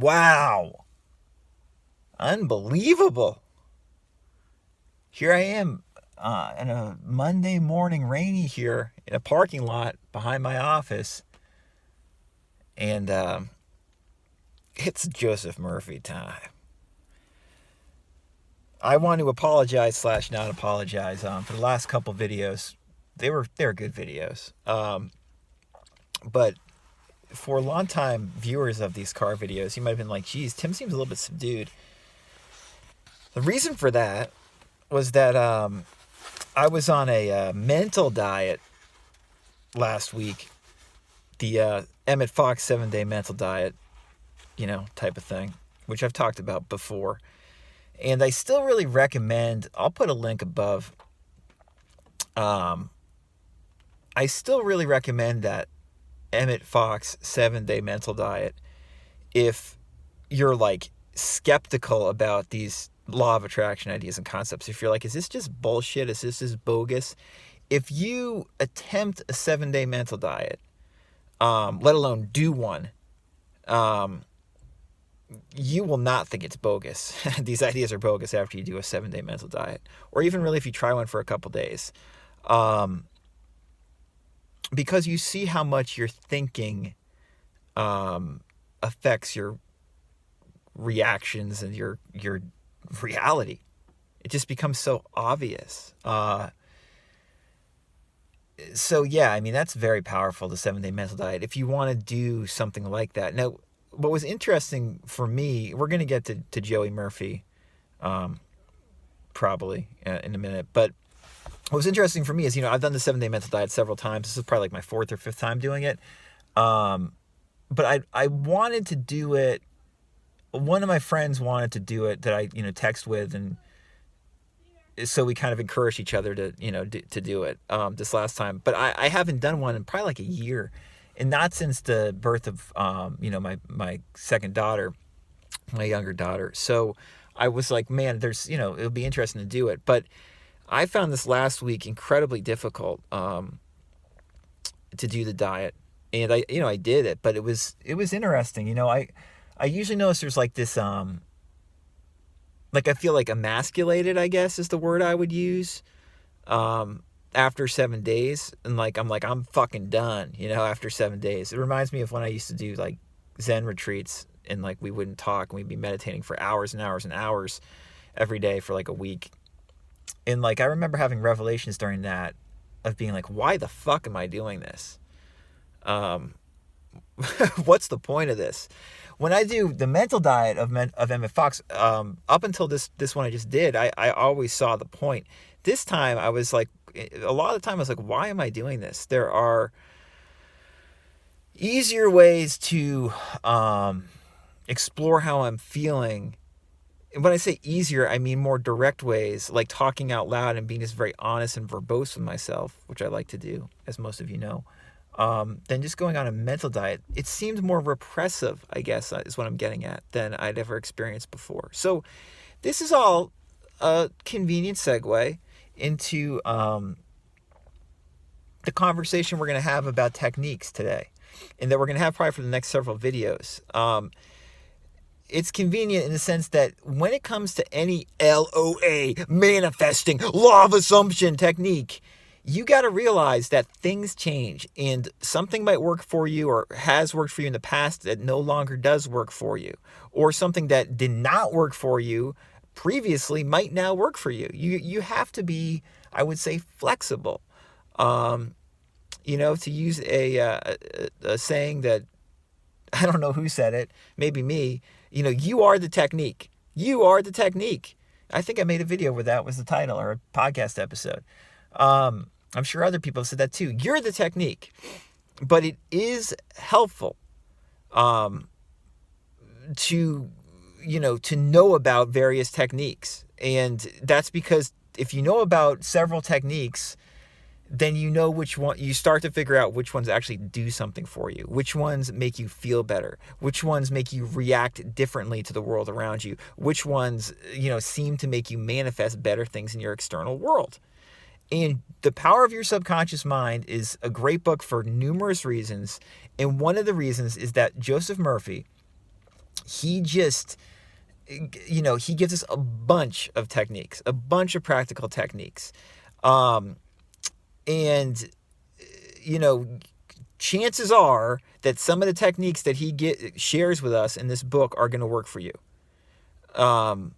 Wow. Unbelievable. Here I am on a Monday morning, rainy here in a parking lot behind my office. And it's Joseph Murphy time. I want to apologize / not apologize for the last couple videos. They were good videos. But for longtime viewers of these car videos, you might have been like, geez, Tim seems a little bit subdued. The reason for that was that I was on a mental diet last week. The Emmett Fox 7-day mental diet, type of thing, which I've talked about before. And I still really recommend, I'll put a link above. I still really recommend that Emmett Fox 7-day mental diet if you're like skeptical about these law of attraction ideas and concepts. If you're like, is this just bullshit? Is this just bogus? If you attempt a 7-day mental diet, let alone do one, you will not think it's bogus. These ideas are bogus after you do a 7-day mental diet, or even really if you try one for a couple days, because you see how much your thinking affects your reactions and your reality. It just becomes so obvious. So yeah, I mean, that's very powerful, the 7-day mental diet, if you want to do something like that. Now, what was interesting for me, we're going to get to Joey Murphy probably in a minute, but what was interesting for me is, I've done the 7-day mental diet several times. This is probably like my 4th or 5th time doing it. But I wanted to do it. One of my friends wanted to do it that I, text with, and so we kind of encouraged each other to, to do it this last time. But I haven't done one in probably like a year, and not since the birth of, my second daughter, my younger daughter. So I was like, man, there's, it'll be interesting to do it. But I found this last week incredibly difficult to do the diet, and I did it, but it was interesting. I usually notice there's like this, like I feel like emasculated, I guess is the word I would use, after 7 days. And like, I'm fucking done, after 7 days. It reminds me of when I used to do like Zen retreats, and like we wouldn't talk, and we'd be meditating for hours and hours and hours every day for like a week. And like, I remember having revelations during that of being like, why the fuck am I doing this? What's the point of this? When I do the mental diet of Emmett Fox, up until this one I just did, I always saw the point. This time I was like, a lot of the time I was like, why am I doing this? There are easier ways to explore how I'm feeling. And when I say easier, I mean more direct ways, like talking out loud and being just very honest and verbose with myself, which I like to do, as most of you know. Than just going on a mental diet. It seemed more repressive, I guess, is what I'm getting at, than I'd ever experienced before. So this is all a convenient segue into the conversation we're going to have about techniques today, and that we're going to have probably for the next several videos. It's convenient in the sense that when it comes to any LOA, manifesting, law of assumption technique, you got to realize that things change, and something might work for you or has worked for you in the past that no longer does work for you, or something that did not work for you previously might now work for you. You have to be, I would say, flexible. To use a saying that, I don't know who said it, maybe me, you are the technique. You are the technique. I think I made a video where that was the title, or a podcast episode. I'm sure other people have said that too. You're the technique. But it is helpful to know about various techniques. And that's because if you know about several techniques, then you know which one, you start to figure out which ones actually do something for you, which ones make you feel better, which ones make you react differently to the world around you, which ones, seem to make you manifest better things in your external world. And The Power of Your Subconscious Mind is a great book for numerous reasons. And one of the reasons is that Joseph Murphy, he just, he gives us a bunch of techniques, a bunch of practical techniques. And, chances are that some of the techniques that he shares with us in this book are going to work for you. And,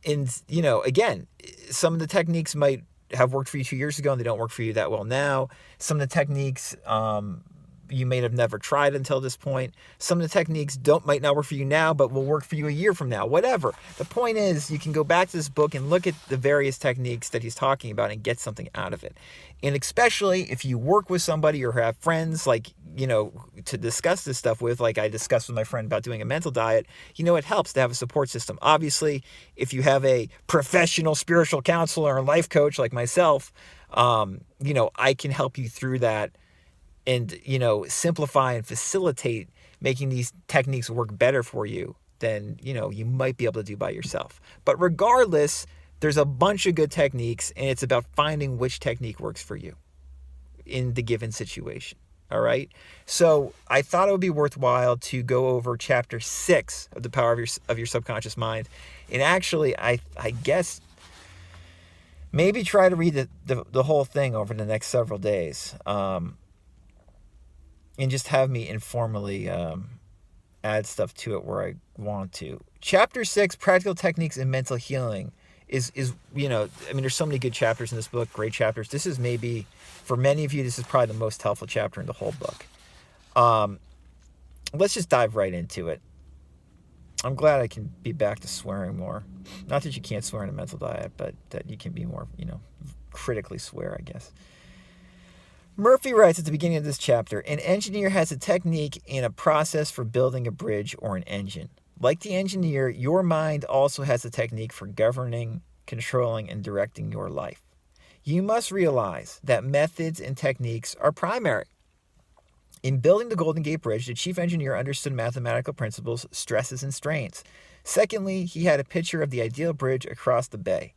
again, some of the techniques might have worked for you 2 years ago and they don't work for you that well now. Some of the techniques, you may have never tried until this point. Some of the techniques might not work for you now, but will work for you a year from now, whatever. The point is, you can go back to this book and look at the various techniques that he's talking about and get something out of it. And especially if you work with somebody or have friends, to discuss this stuff with, like I discussed with my friend about doing a mental diet, it helps to have a support system. Obviously, if you have a professional spiritual counselor or life coach like myself, I can help you through that and, simplify and facilitate making these techniques work better for you than, you might be able to do by yourself. But regardless, there's a bunch of good techniques, and it's about finding which technique works for you in the given situation. All right. So I thought it would be worthwhile to go over chapter 6 of The Power of Your Subconscious Mind. And actually, I guess maybe try to read the whole thing over the next several days. And just have me informally add stuff to it where I want to. Chapter 6, Practical Techniques in Mental Healing, is there's so many good chapters in this book, great chapters. This is maybe, for many of you, this is probably the most helpful chapter in the whole book. Let's just dive right into it. I'm glad I can be back to swearing more. Not that you can't swear in a mental diet, but that you can be more, critically swear, I guess. Murphy writes at the beginning of this chapter, an engineer has a technique and a process for building a bridge or an engine. Like the engineer, your mind also has a technique for governing, controlling, and directing your life. You must realize that methods and techniques are primary. In building the Golden Gate Bridge, the chief engineer understood mathematical principles, stresses, and strains. Secondly, he had a picture of the ideal bridge across the bay.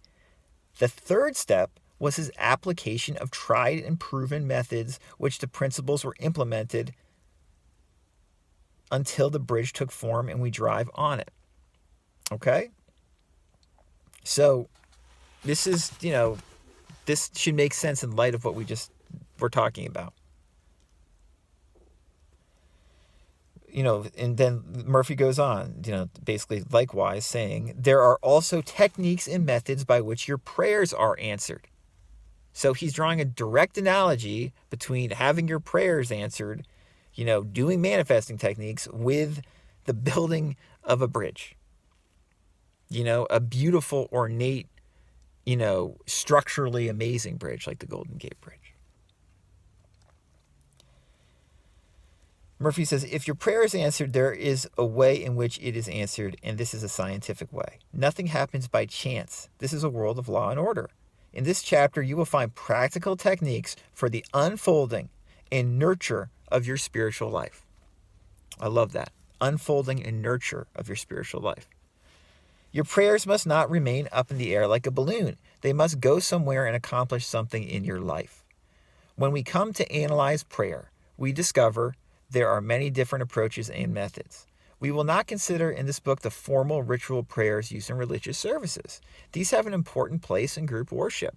The third step was his application of tried and proven methods, which the principles were implemented until the bridge took form and we drive on it. Okay? So this is, this should make sense in light of what we're talking about. And then Murphy goes on, basically likewise saying, there are also techniques and methods by which your prayers are answered. So he's drawing a direct analogy between having your prayers answered, doing manifesting techniques with the building of a bridge. A beautiful, ornate, structurally amazing bridge like the Golden Gate Bridge. Murphy says, if your prayer is answered, there is a way in which it is answered, and this is a scientific way. Nothing happens by chance. This is a world of law and order. In this chapter, you will find practical techniques for the unfolding and nurture of your spiritual life. I love that. Unfolding and nurture of your spiritual life. Your prayers must not remain up in the air like a balloon. They must go somewhere and accomplish something in your life. When we come to analyze prayer, we discover there are many different approaches and methods. We will not consider in this book the formal ritual prayers used in religious services. These have an important place in group worship.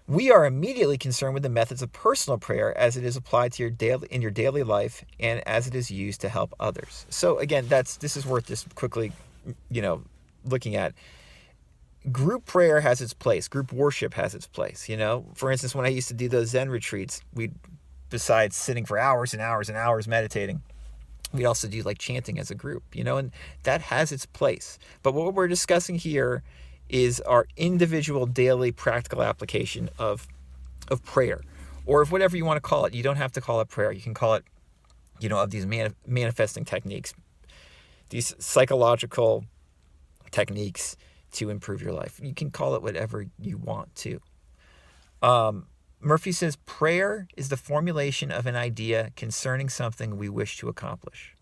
We are immediately concerned with the methods of personal prayer as it is applied to in your daily life and as it is used to help others. So again, this is worth just quickly, looking at. Group prayer has its place. Group worship has its place. For instance, when I used to do those Zen retreats, besides sitting for hours and hours and hours meditating, we also do like chanting as a group, and that has its place. But what we're discussing here is our individual daily practical application of prayer, or of whatever you want to call it. You don't have to call it prayer. You can call it, of these manifesting techniques, these psychological techniques to improve your life. You can call it whatever you want to. Murphy says, prayer is the formulation of an idea concerning something we wish to accomplish.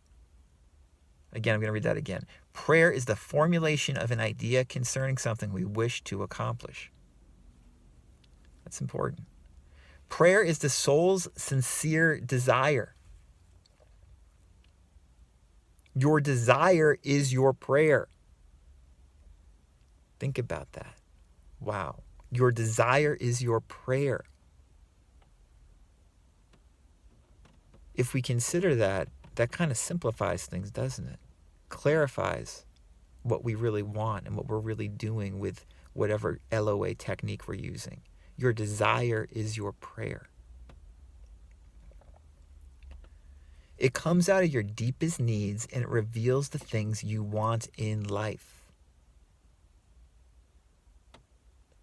Again, I'm going to read that again. Prayer is the formulation of an idea concerning something we wish to accomplish. That's important. Prayer is the soul's sincere desire. Your desire is your prayer. Think about that. Wow. Your desire is your prayer. If we consider that, that kind of simplifies things, doesn't it? Clarifies what we really want and what we're really doing with whatever LOA technique we're using. Your desire is your prayer. It comes out of your deepest needs and it reveals the things you want in life.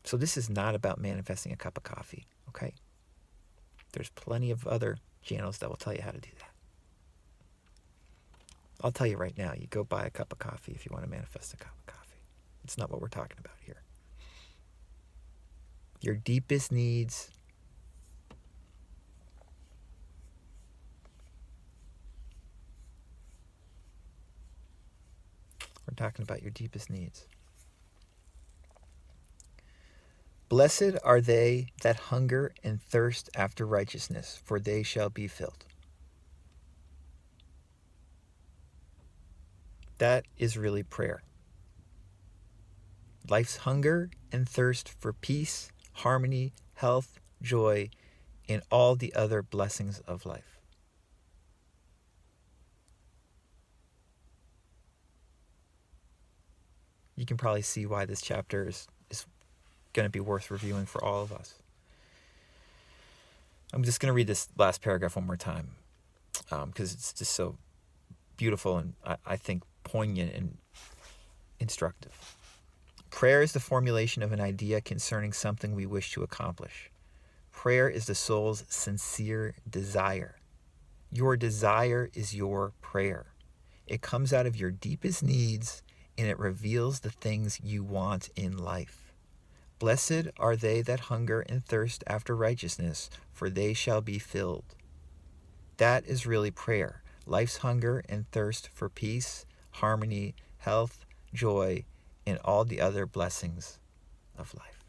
So this is not about manifesting a cup of coffee, okay? There's plenty of other channels that will tell you how to do that. I'll tell you right now, you go buy a cup of coffee if you want to manifest a cup of coffee. It's not what we're talking about here. Your deepest needs. We're talking about your deepest needs. Blessed are they that hunger and thirst after righteousness, for they shall be filled. That is really prayer. Life's hunger and thirst for peace, harmony, health, joy, and all the other blessings of life. You can probably see why this chapter is going to be worth reviewing for all of us. I'm just going to read this last paragraph one more time because it's just so beautiful and I think poignant and instructive. Prayer is the formulation of an idea concerning something we wish to accomplish. Prayer is the soul's sincere desire. Your desire is your prayer. It comes out of your deepest needs and it reveals the things you want in life. Blessed are they that hunger and thirst after righteousness, for they shall be filled. That is really prayer. Life's hunger and thirst for peace, harmony, health, joy, and all the other blessings of life.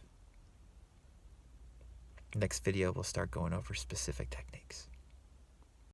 Next video, we'll start going over specific techniques.